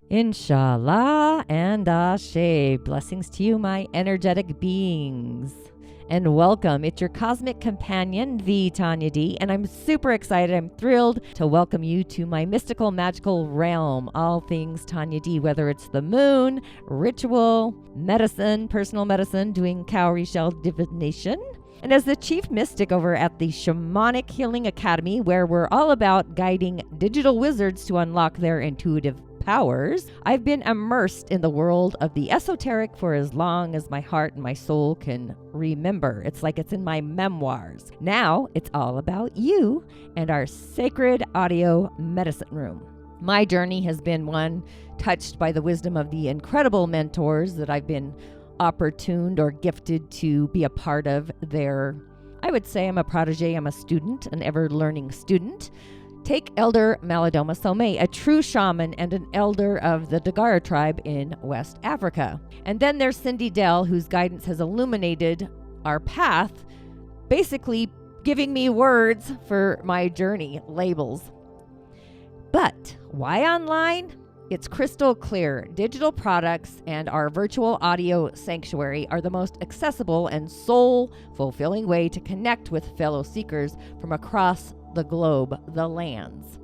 Inshallah and Ashe. Blessings to you, my energetic beings. And welcome. It's your cosmic companion, the Tonya D, and I'm super excited. I'm thrilled to welcome you to my mystical, magical realm. All things Tonya D, whether it's the moon, ritual, medicine, personal medicine, doing cowrie shell divination. And as the chief mystic over at the Shamanic Healing Academy, where we're all about guiding digital wizards to unlock their intuitive powers, I've been immersed in the world of the esoteric for as long as my heart and my soul can remember. It's like it's in my memoirs. Now it's all about you and our sacred audio medicine room. My journey has been one touched by the wisdom of the incredible mentors that I've been opportuned or gifted to be a part of their, I would say I'm a protege, I'm a student, an ever-learning student. Take Elder Malidoma Somé, a true shaman and an elder of the Dagara tribe in West Africa. And then there's Cindy Dell, whose guidance has illuminated our path, basically giving me words for my journey, labels. But why online? It's crystal clear. Digital products and our virtual audio sanctuary are the most accessible and soul-fulfilling way to connect with fellow seekers from across the globe, the lands.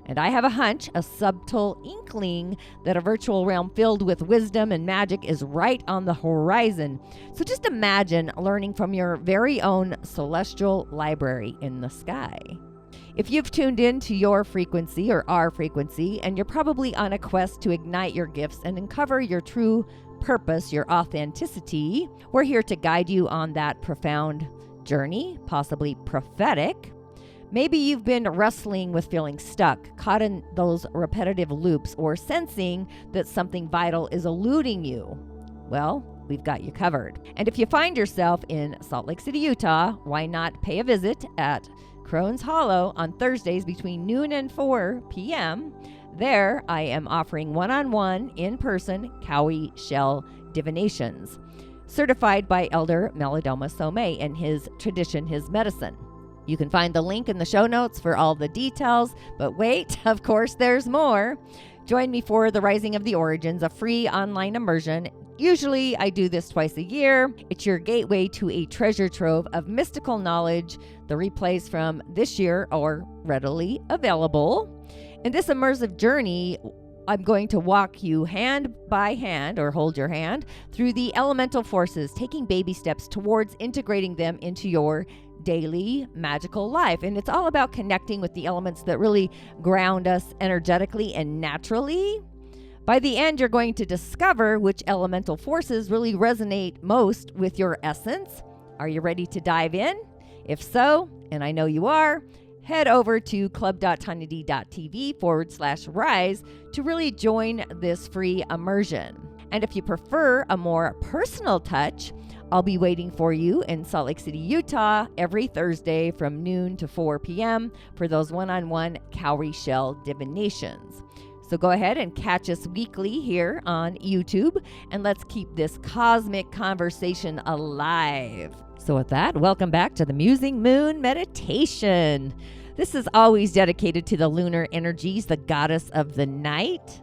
And I have a hunch, a subtle inkling, that a virtual realm filled with wisdom and magic is right on the horizon. So just imagine learning from your very own celestial library in the sky. If you've tuned in to your frequency or our frequency, and you're probably on a quest to ignite your gifts and uncover your true purpose, your authenticity, we're here to guide you on that profound journey, possibly prophetic. Maybe you've been wrestling with feeling stuck, caught in those repetitive loops, or sensing that something vital is eluding you. Well, we've got you covered. And if you find yourself in Salt Lake City, Utah, why not pay a visit at Crohn's Hollow on Thursdays between noon and 4 p.m. There, I am offering one-on-one, in-person cowrie shell divinations, certified by Elder Malidoma Somé and his tradition, his medicine. You can find the link in the show notes for all the details, but wait, of course, there's more. Join me for The Rising of the Origins, a free online immersion. Usually I do this twice a year. It's your gateway to a treasure trove of mystical knowledge. The replays from this year are readily available. In this immersive journey, I'm going to walk you hand by hand, or hold your hand, through the elemental forces, taking baby steps towards integrating them into your daily magical life. And it's all about connecting with the elements that really ground us energetically and naturally. By the end, you're going to discover which elemental forces really resonate most with your essence. Are you ready to dive in? If so, and I know you are, head over to club.tonyad.tv/rise to really join this free immersion. And if you prefer a more personal touch, I'll be waiting for you in Salt Lake City, Utah, every Thursday from noon to 4 p.m. for those one-on-one cowrie shell divinations. So go ahead and catch us weekly here on YouTube, and let's keep this cosmic conversation alive. So with that, welcome back to the Musing Moon Meditation. This is always dedicated to the lunar energies, the goddess of the night.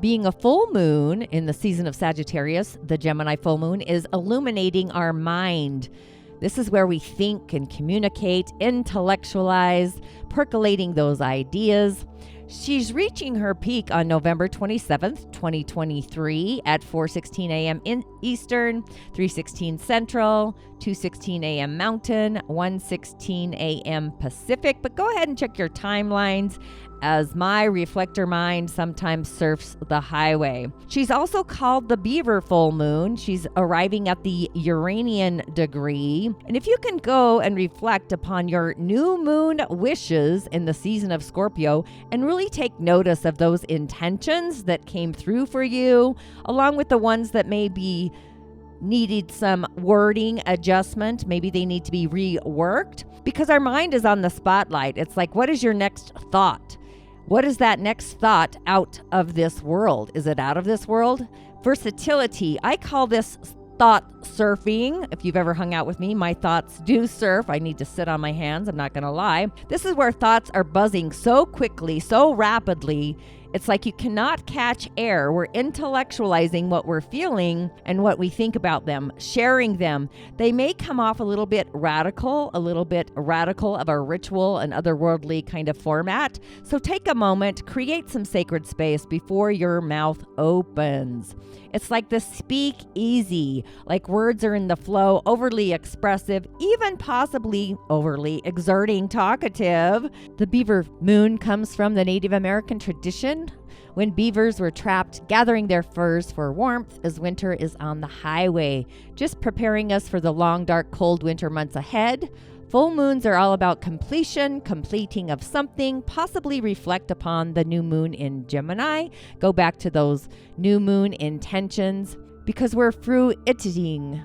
Being a full moon in the season of Sagittarius, the Gemini full moon is illuminating our mind. This is where we think and communicate, intellectualize, percolating those ideas. She's reaching her peak on November 27th, 2023 at 4:16 a.m. in Eastern, 3:16 Central, 2:16 a.m. Mountain, 1:16 a.m. Pacific. But go ahead and check your timelines, as my reflector mind sometimes surfs the highway. She's also called the Beaver full moon. She's arriving at the Uraniun degree. And if you can go and reflect upon your new moon wishes in the season of Scorpio and really take notice of those intentions that came through for you, along with the ones that may be needed some wording adjustment, maybe they need to be reworked, because our mind is on the spotlight. It's like, what is your next thought? What is that next thought out of this world? Is it out of this world? Versatility. I call this thought surfing. If you've ever hung out with me, my thoughts do surf. I need to sit on my hands. I'm not going to lie. This is where thoughts are buzzing so quickly, so rapidly. It's like you cannot catch air. We're intellectualizing what we're feeling and what we think about them, sharing them. They may come off a little bit radical of a ritual and otherworldly kind of format. So take a moment, create some sacred space before your mouth opens. It's like the speak easy, like words are in the flow, overly expressive, even possibly overly exerting, talkative. The beaver moon comes from the Native American tradition when beavers were trapped gathering their furs for warmth as winter is on the highway, just preparing us for the long, dark, cold winter months ahead. Full moons are all about completion, completing of something, possibly reflect upon the new moon in Gemini. Go back to those new moon intentions because we're fruition,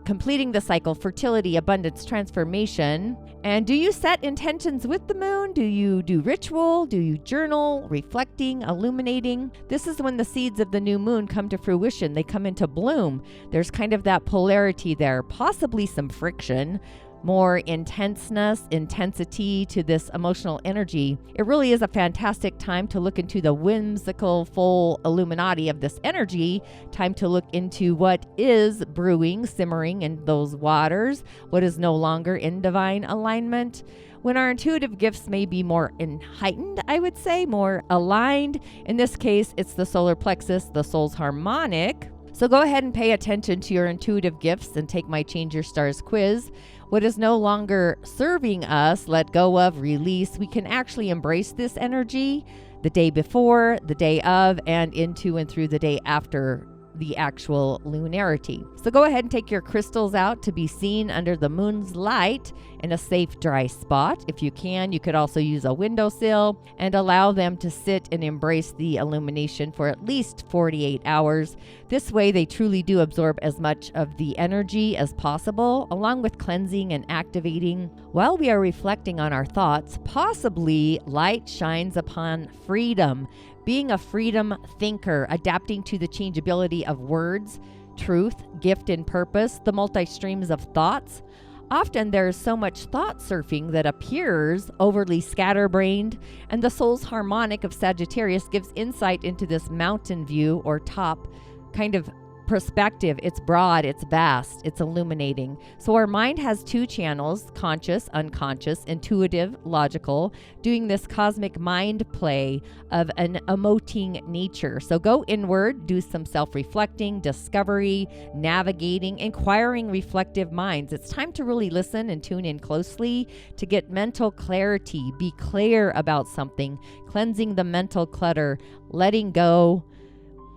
completing the cycle, fertility, abundance, transformation. And do you set intentions with the moon? Do you do ritual? Do you journal, reflecting, illuminating? This is when the seeds of the new moon come to fruition. They come into bloom. There's kind of that polarity there, possibly some friction, more intensity to this emotional energy. It really is a fantastic time to look into the whimsical, full Illuminati of this energy. Time to look into what is brewing, simmering in those waters, what is no longer in divine alignment. When our intuitive gifts may be more heightened, I would say, more aligned. In this case, it's the solar plexus, the soul's harmonic. So go ahead and pay attention to your intuitive gifts and take my Change Your Stars quiz. What is no longer serving us, let go of, release. We can actually embrace this energy the day before, the day of, and into and through the day after the actual lunarity. So go ahead and take your crystals out to be seen under the moon's light in a safe, dry spot. If you can, you could also use a windowsill and allow them to sit and embrace the illumination for at least 48 hours. This way, they truly do absorb as much of the energy as possible, along with cleansing and activating. While we are reflecting on our thoughts, possibly light shines upon freedom. Being a freedom thinker, adapting to the changeability of words, truth, gift, and purpose, the multi-streams of thoughts. Often there is so much thought surfing that appears overly scatterbrained, and the soul's harmonic of Sagittarius gives insight into this mountain view or top kind of perspective. It's broad, it's vast, it's illuminating. So our mind has two channels, conscious, unconscious, intuitive, logical, doing this cosmic mind play of an emoting nature. So go inward, do some self-reflecting, discovery, navigating, inquiring, reflective minds. It's time to really listen and tune in closely to get mental clarity, be clear about something, cleansing the mental clutter, letting go,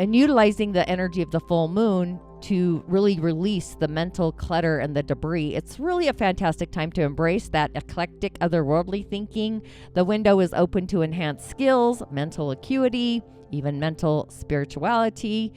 and utilizing the energy of the full moon to really release the mental clutter and the debris. It's really a fantastic time to embrace that eclectic, otherworldly thinking. The window is open to enhance skills, mental acuity, even mental spirituality,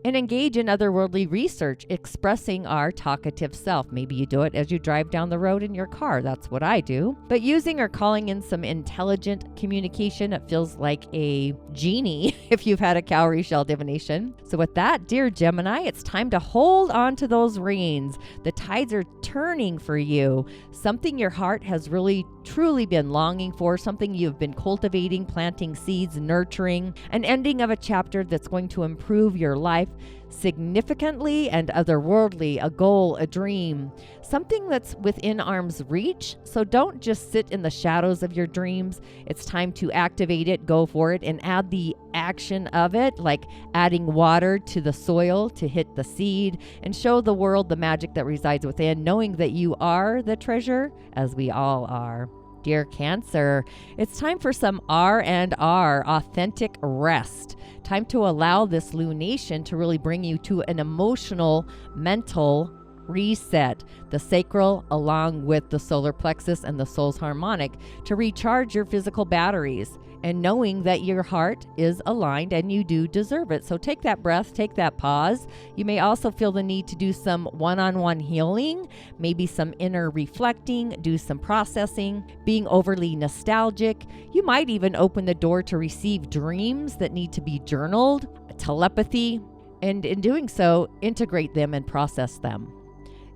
and engage in otherworldly research, expressing our talkative self. Maybe you do it as you drive down the road in your car. That's what I do. But using or calling in some intelligent communication, it feels like a genie if you've had a cowrie shell divination. So with that, dear Gemini, it's time to hold on to those reins. The tides are turning for you. Something your heart has really truly been longing for, something you've been cultivating, planting seeds, nurturing, an ending of a chapter that's going to improve your life significantly and otherworldly, a goal, a dream, something that's within arm's reach. So don't just sit in the shadows of your dreams. It's time to activate it, go for it, and add the action of it, like adding water to the soil to hit the seed and show the world the magic that resides within, knowing that you are the treasure, as we all are. Dear Cancer, it's time for some R&R, authentic rest. Time to allow this lunation to really bring you to an emotional, mental reset. The sacral along with the solar plexus and the soul's harmonic to recharge your physical batteries, and knowing that your heart is aligned and you do deserve it. So take that breath, take that pause. You may also feel the need to do some one-on-one healing, maybe some inner reflecting, do some processing, being overly nostalgic. You might even open the door to receive dreams that need to be journaled, telepathy, and in doing so, integrate them and process them.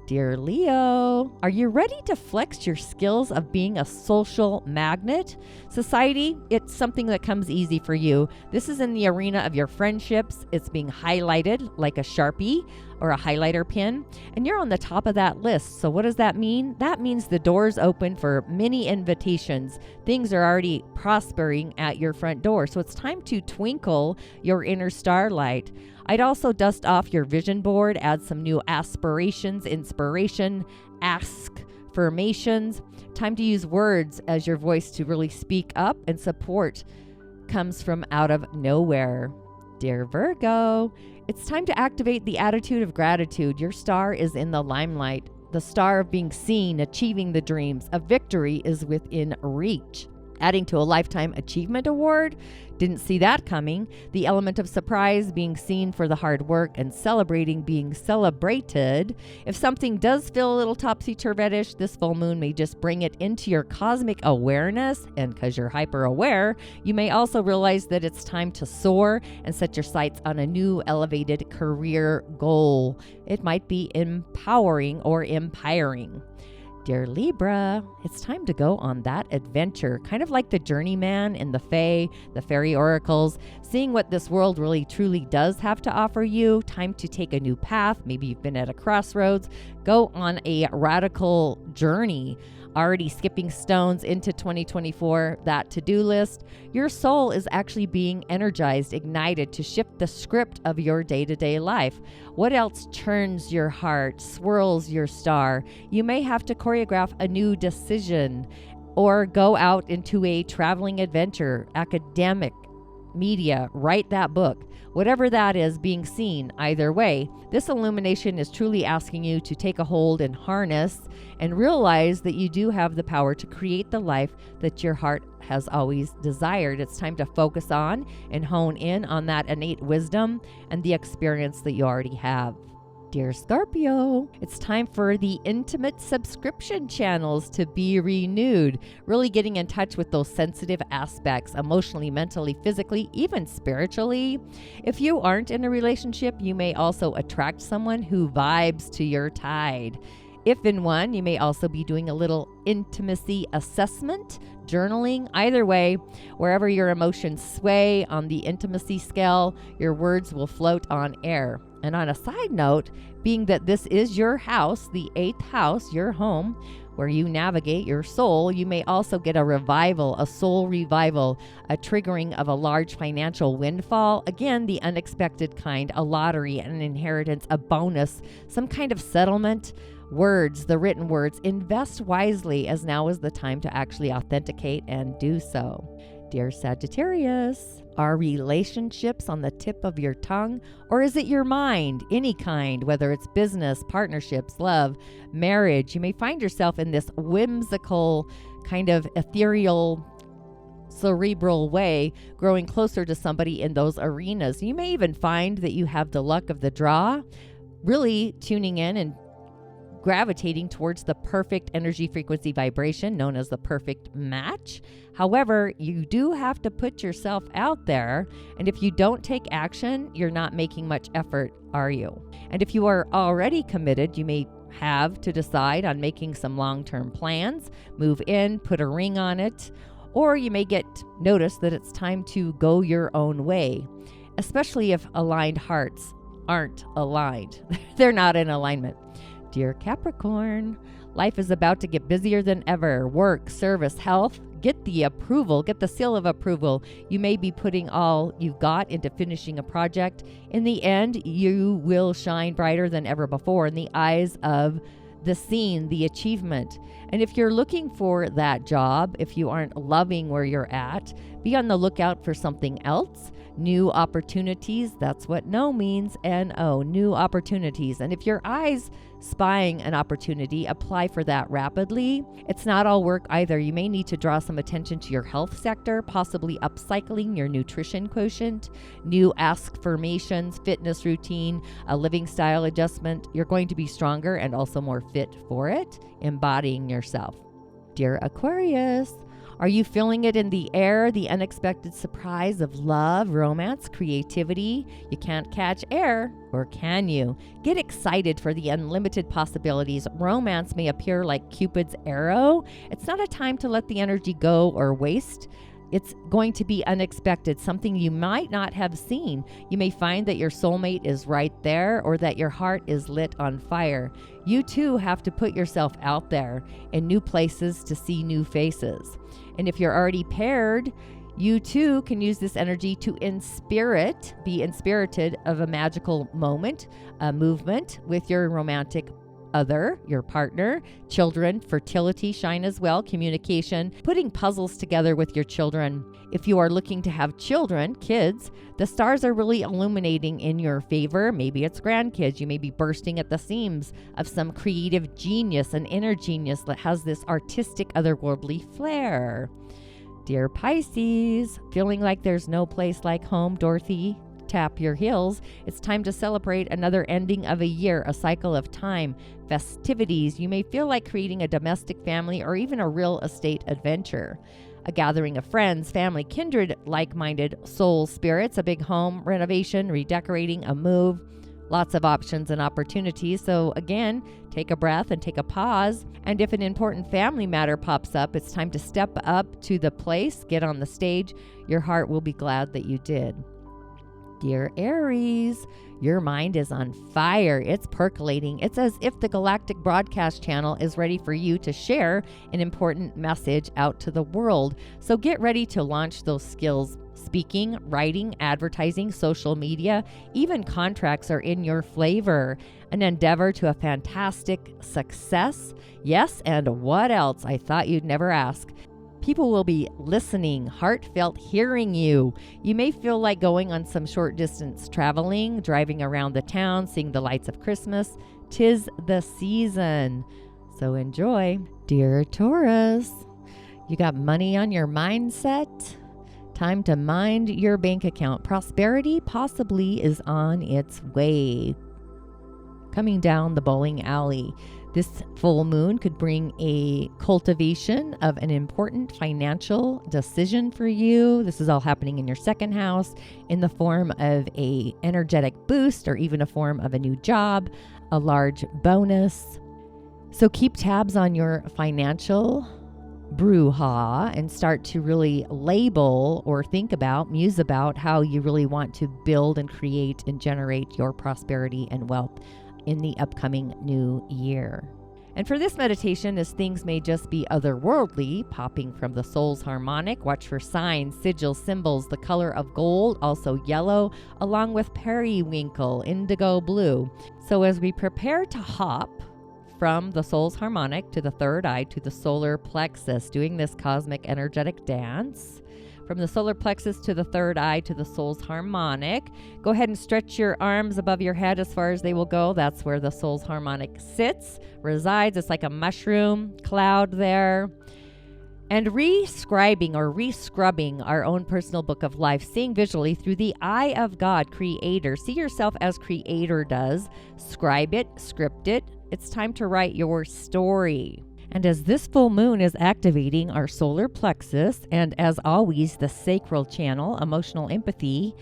Dear Leo, are you ready to flex your skills of being a social magnet? Society, it's something that comes easy for you. This is in the arena of your friendships. It's being highlighted like a Sharpie or a highlighter pin, and you're on the top of that list. So what does that mean? That means the door's open for many invitations. Things are already prospering at your front door. So it's time to twinkle your inner starlight. I'd also dust off your vision board, add some new aspirations, inspiration, affirmations. Time to use words as your voice to really speak up, and support comes from out of nowhere. Dear Virgo, it's time to activate the attitude of gratitude. Your star is in the limelight. The star of being seen, achieving the dreams. A victory is within reach. Adding to a Lifetime Achievement Award. Didn't see that coming. The element of surprise, being seen for the hard work, and celebrating being celebrated. If something does feel a little topsy-turvy-ish, this full moon may just bring it into your cosmic awareness. And because you're hyper aware, you may also realize that it's time to soar and set your sights on a new elevated career goal. It might be empowering or empiring. Dear Libra, it's time to go on that adventure, kind of like the journeyman in the Fae, the fairy oracles, seeing what this world really truly does have to offer you. Time to take a new path. Maybe you've been at a crossroads. Go on a radical journey. Already skipping stones into 2024, that to-do list. Your soul is actually being energized, ignited to shift the script of your day-to-day life. What else churns your heart, swirls your star? You may have to choreograph a new decision or go out into a traveling adventure, academic, media, write that book. Whatever that is, being seen. Either way, this illumination is truly asking you to take a hold and harness and realize that you do have the power to create the life that your heart has always desired. It's time to focus on and hone in on that innate wisdom and the experience that you already have. Dear Scorpio, it's time for the intimate subscription channels to be renewed, really getting in touch with those sensitive aspects, emotionally, mentally, physically, even spiritually. If you aren't in a relationship, you may also attract someone who vibes to your tide. If in one, you may also be doing a little intimacy assessment, journaling. Either way, wherever your emotions sway on the intimacy scale, your words will float on air. And on a side note, being that this is your house, the 8th house, your home, where you navigate your soul, you may also get a revival, a soul revival, a triggering of a large financial windfall. Again, the unexpected kind, a lottery, an inheritance, a bonus, some kind of settlement. Words, the written words, invest wisely, as now is the time to actually authenticate and do so. Dear Sagittarius, are relationships on the tip of your tongue, or is it your mind? Any kind, whether it's business, partnerships, love, marriage. You may find yourself in this whimsical, kind of ethereal, cerebral way, growing closer to somebody in those arenas. You may even find that you have the luck of the draw, really tuning in and gravitating towards the perfect energy, frequency, vibration known as the perfect match. However, you do have to put yourself out there, and if you don't take action, you're not making much effort, are you? And if you are already committed, you may have to decide on making some long-term plans, move in, put a ring on it, or you may get notice that it's time to go your own way, especially if aligned hearts aren't aligned. They're not in alignment. Dear Capricorn, life is about to get busier than ever. Work, service, health. Get the approval, get the seal of approval. You may be putting all you've got into finishing a project. In the end, you will shine brighter than ever before in the eyes of the scene, the achievement. And if you're looking for that job, if you aren't loving where you're at, be on the lookout for something else. New opportunities, that's what no means, N-O, new opportunities. And if your eyes spying an opportunity, apply for that rapidly. It's not all work either. You may need to draw some attention to your health sector, possibly upcycling your nutrition quotient, new affirmations, fitness routine, a living style adjustment. You're going to be stronger and also more fit for it, embodying yourself. Dear Aquarius, Are you feeling it in the air, the unexpected surprise of love, romance, creativity? You can't catch air, or can you? Get excited for the unlimited possibilities. Romance may appear like Cupid's arrow. It's not a time to let the energy go or waste. It's going to be unexpected, something you might not have seen. You may find that your soulmate is right there or that your heart is lit on fire. You too have to put yourself out there in new places to see new faces. And if you're already paired, you too can use this energy to be inspirited of a magical moment, a movement with your romantic other, your partner. Children, fertility shine as well, communication, putting puzzles together with your children. If you are looking to have children, kids, the stars are really illuminating in your favor. Maybe it's grandkids. You may be bursting at the seams of some creative genius, an inner genius that has this artistic, otherworldly flair. Dear Pisces, feeling like there's no place like home, Dorothy? Tap your heels. It's time to celebrate another ending of a year, a cycle of time, festivities. You may feel like creating a domestic family or even a real estate adventure. A gathering of friends, family, kindred, like-minded soul spirits, a big home renovation, redecorating, a move. Lots of options and opportunities. So again, take a breath and take a pause. And if an important family matter pops up, it's time to step up to the place, get on the stage. Your heart will be glad that you did. Dear Aries, your mind is on fire. It's percolating. It's as if the galactic broadcast channel is ready for you to share an important message out to the world. So get ready to launch those skills. Speaking, writing, advertising, social media, even contracts are in your flavor. An endeavor to a fantastic success. Yes, and what else? I thought you'd never ask. People will be listening, heartfelt hearing you. You may feel like going on some short distance traveling, driving around the town, seeing the lights of Christmas. 'Tis the season. So enjoy. Dear Taurus, you got money on your mindset? Time to mind your bank account. Prosperity possibly is on its way. Coming down the bowling alley. This full moon could bring a cultivation of an important financial decision for you. This is all happening in your second house in the form of a energetic boost or even a form of a new job, a large bonus. So keep tabs on your financial brouhaha and start to really label or think about, muse about how you really want to build and create and generate your prosperity and wealth in the upcoming new year. And for this meditation, as things may just be otherworldly, popping from the soul's harmonic, watch for signs, sigils, symbols, the color of gold, also yellow, along with periwinkle, indigo blue. So as we prepare to hop from the soul's harmonic to the third eye to the solar plexus, doing this cosmic energetic dance, from the solar plexus to the third eye to the soul's harmonic. Go ahead and stretch your arms above your head as far as they will go. That's where the soul's harmonic sits, resides. It's like a mushroom cloud there. And rescribing or rescrubbing our own personal book of life, seeing visually through the eye of God, Creator. See yourself as Creator does. Scribe it, script it. It's time to write your story. And as this full moon is activating our solar plexus, and as always, the sacral channel, emotional empathy,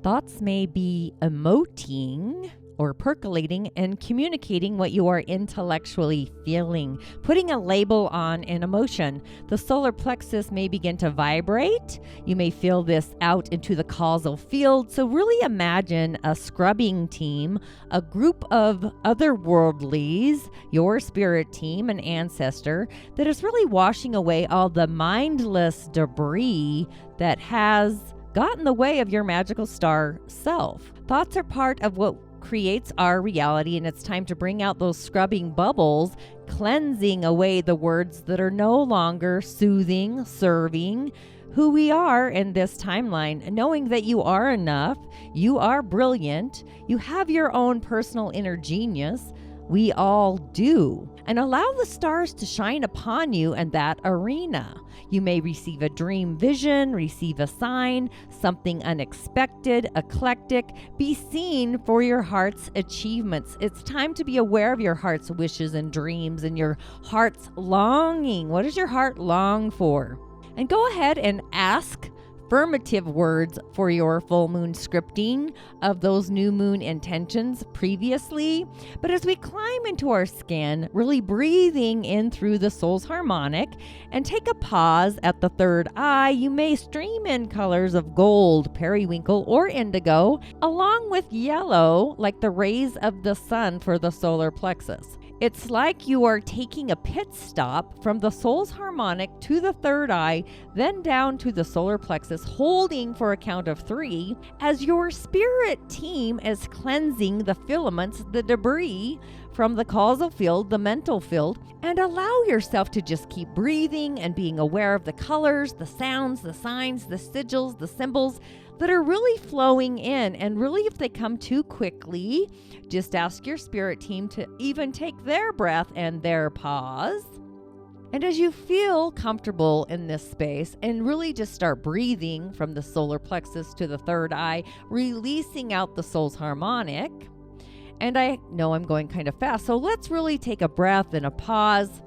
thoughts may be emoting or percolating and communicating what you are intellectually feeling, putting a label on an emotion. The solar plexus may begin to vibrate. You may feel this out into the causal field. So really imagine a scrubbing team, a group of otherworldlies, your spirit team, an ancestor, that is really washing away all the mindless debris that has got in the way of your magical star self. Thoughts are part of what creates our reality, and it's time to bring out those scrubbing bubbles, cleansing away the words that are no longer soothing, serving who we are in this timeline, knowing that you are enough, you are brilliant, you have your own personal inner genius. We all do. And allow the stars to shine upon you in that arena. You may receive a dream vision, receive a sign, something unexpected, eclectic. Be seen for your heart's achievements. It's time to be aware of your heart's wishes and dreams and your heart's longing. What does your heart long for? And go ahead and ask affirmative words for your full moon scripting of those new moon intentions previously. But as we climb into our skin, really breathing in through the soul's harmonic and take a pause at the third eye, you may stream in colors of gold, periwinkle, or indigo, along with yellow, like the rays of the sun for the solar plexus. It's like you are taking a pit stop from the soul's harmonic to the third eye, then down to the solar plexus, holding for a count of 3 as your spirit team is cleansing the filaments, the debris from the causal field, the mental field, and allow yourself to just keep breathing and being aware of the colors, the sounds, the signs, the sigils, the symbols that are really flowing in. And really, if they come too quickly, just ask your spirit team to even take their breath and their pause. And as you feel comfortable in this space, and really just start breathing from the solar plexus to the third eye, releasing out the soul's harmonic. And I know I'm going kind of fast, so let's really take a breath and a pause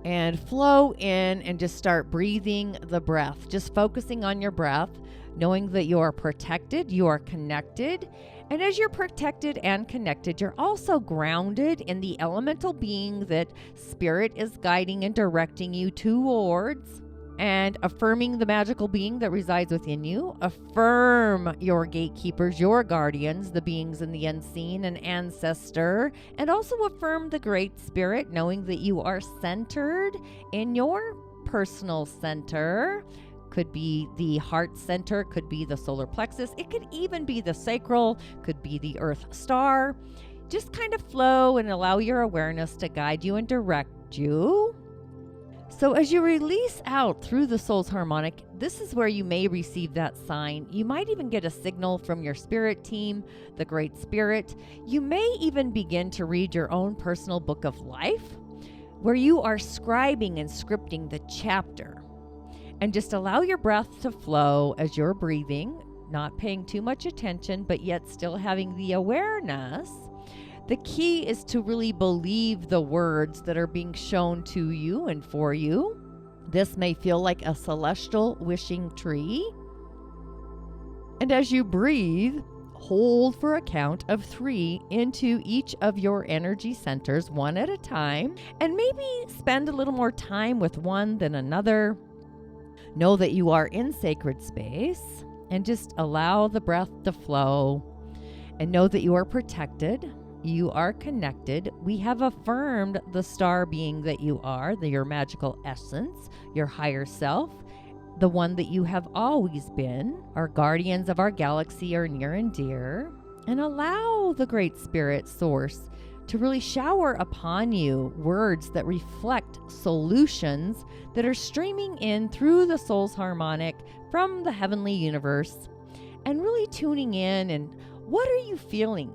and flow in and just start breathing the breath, just focusing on your breath, knowing that you are protected, you are connected. And as you're protected and connected, you're also grounded in the elemental being that spirit is guiding and directing you towards, and affirming the magical being that resides within you. Affirm your gatekeepers, your guardians, the beings in the unseen, an ancestor, and also affirm the Great Spirit, knowing that you are centered in your personal center. Could be the heart center, could be the solar plexus, it could even be the sacral, could be the earth star. Just kind of flow and allow your awareness to guide you and direct you. So as you release out through the soul's harmonic, this is where you may receive that sign. You might even get a signal from your spirit team, the Great Spirit. You may even begin to read your own personal book of life, where you are scribing and scripting the chapter. And just allow your breath to flow as you're breathing, not paying too much attention, but yet still having the awareness. The key is to really believe the words that are being shown to you and for you. This may feel like a celestial wishing tree. And as you breathe, hold for a count of 3 into each of your energy centers, one at a time, and maybe spend a little more time with one than another. Know that you are in sacred space and just allow the breath to flow, and know that you are protected. You are connected. We have affirmed the star being that you are, your magical essence, your higher self, the one that you have always been. Our guardians of our galaxy are near and dear. And allow the Great Spirit Source to really shower upon you words that reflect solutions that are streaming in through the soul's harmonic from the heavenly universe. And really tuning in, and what are you feeling?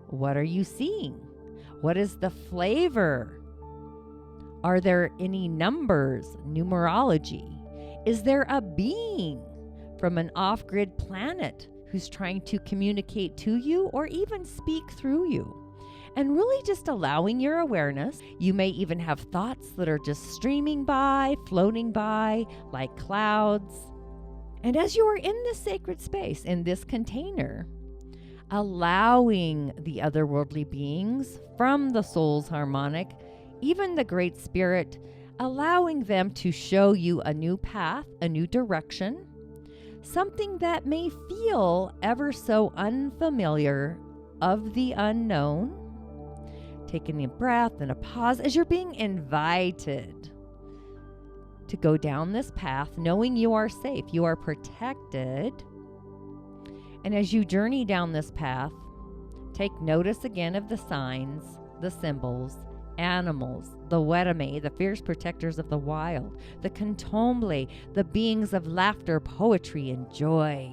What are you seeing? What is the flavor? Are there any numbers, numerology? Is there a being from an off-grid planet who's trying to communicate to you or even speak through you? And really just allowing your awareness. You may even have thoughts that are just streaming by, floating by like clouds. And as you are in this sacred space, in this container, allowing the otherworldly beings from the soul's harmonic, even the Great Spirit, allowing them to show you a new path, a new direction, something that may feel ever so unfamiliar, of the unknown. Taking a breath and a pause as you're being invited to go down this path, knowing you are safe, you are protected. And as you journey down this path, take notice again of the signs, the symbols, animals, the Wereme, the fierce protectors of the wild, the Cantomblé, the beings of laughter, poetry, and joy,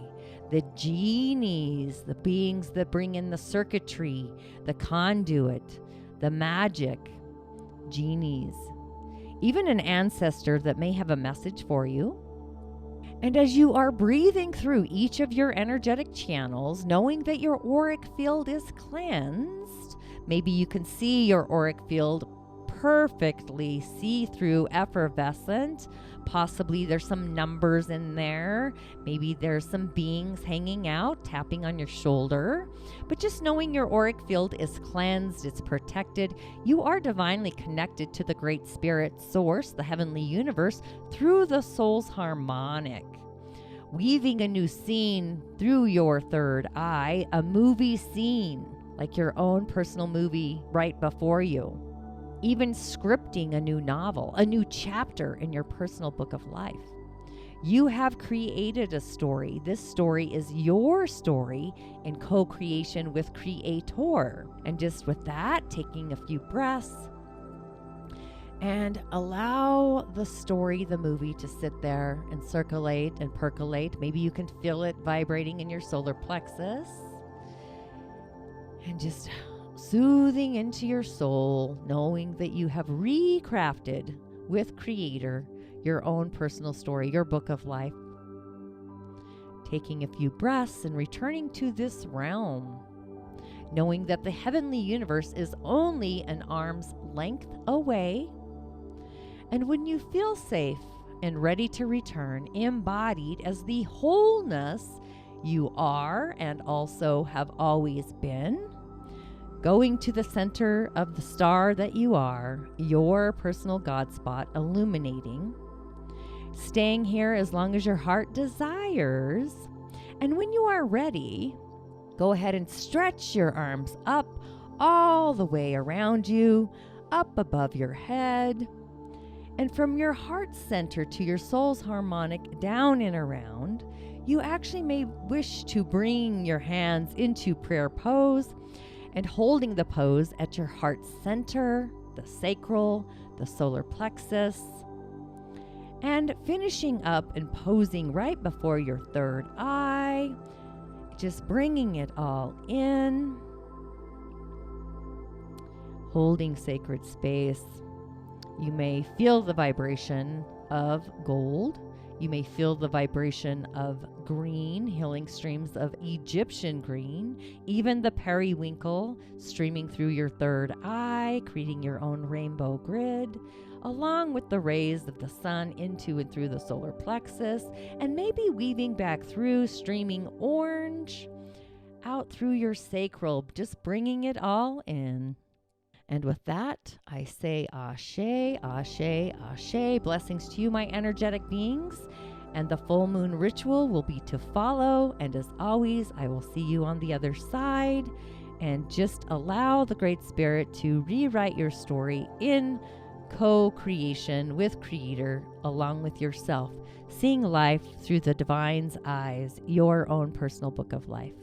the genies, the beings that bring in the circuitry, the conduit, the magic, genies, even an ancestor that may have a message for you. And as you are breathing through each of your energetic channels, knowing that your auric field is cleansed, maybe you can see your auric field perfectly see-through, effervescent. Possibly there's some numbers in there. Maybe there's some beings hanging out, tapping on your shoulder. But just knowing your auric field is cleansed, it's protected. You are divinely connected to the great spirit source, the heavenly universe, through the soul's harmonic. Weaving a new scene through your third eye, a movie scene, like your own personal movie right before you. Even scripting a new novel, a new chapter in your personal book of life. You have created a story. This story is your story in co-creation with Creator. And just with that, taking a few breaths and allow the story, the movie, to sit there and circulate and percolate. Maybe you can feel it vibrating in your solar plexus. And just soothing into your soul, knowing that you have recrafted with Creator your own personal story, your book of life. Taking a few breaths and returning to this realm, knowing that the heavenly universe is only an arm's length away. And when you feel safe and ready to return, embodied as the wholeness you are and also have always been, going to the center of the star that you are, your personal God spot, illuminating, staying here as long as your heart desires. And when you are ready, go ahead and stretch your arms up all the way around you, up above your head. And from your heart center to your soul's harmonic down and around, you actually may wish to bring your hands into prayer pose and holding the pose at your heart center, the sacral, the solar plexus, and finishing up and posing right before your third eye, just bringing it all in, holding sacred space. You may feel the vibration of gold. You may feel the vibration of green, healing streams of Egyptian green, even the periwinkle streaming through your third eye, creating your own rainbow grid, along with the rays of the sun into and through the solar plexus, and maybe weaving back through, streaming orange, out through your sacral, just bringing it all in. And with that, I say ashe, ashe, ashe. Blessings to you, my energetic beings. And the full moon ritual will be to follow. And as always, I will see you on the other side. And just allow the Great Spirit to rewrite your story in co-creation with Creator, along with yourself, seeing life through the divine's eyes, your own personal book of life.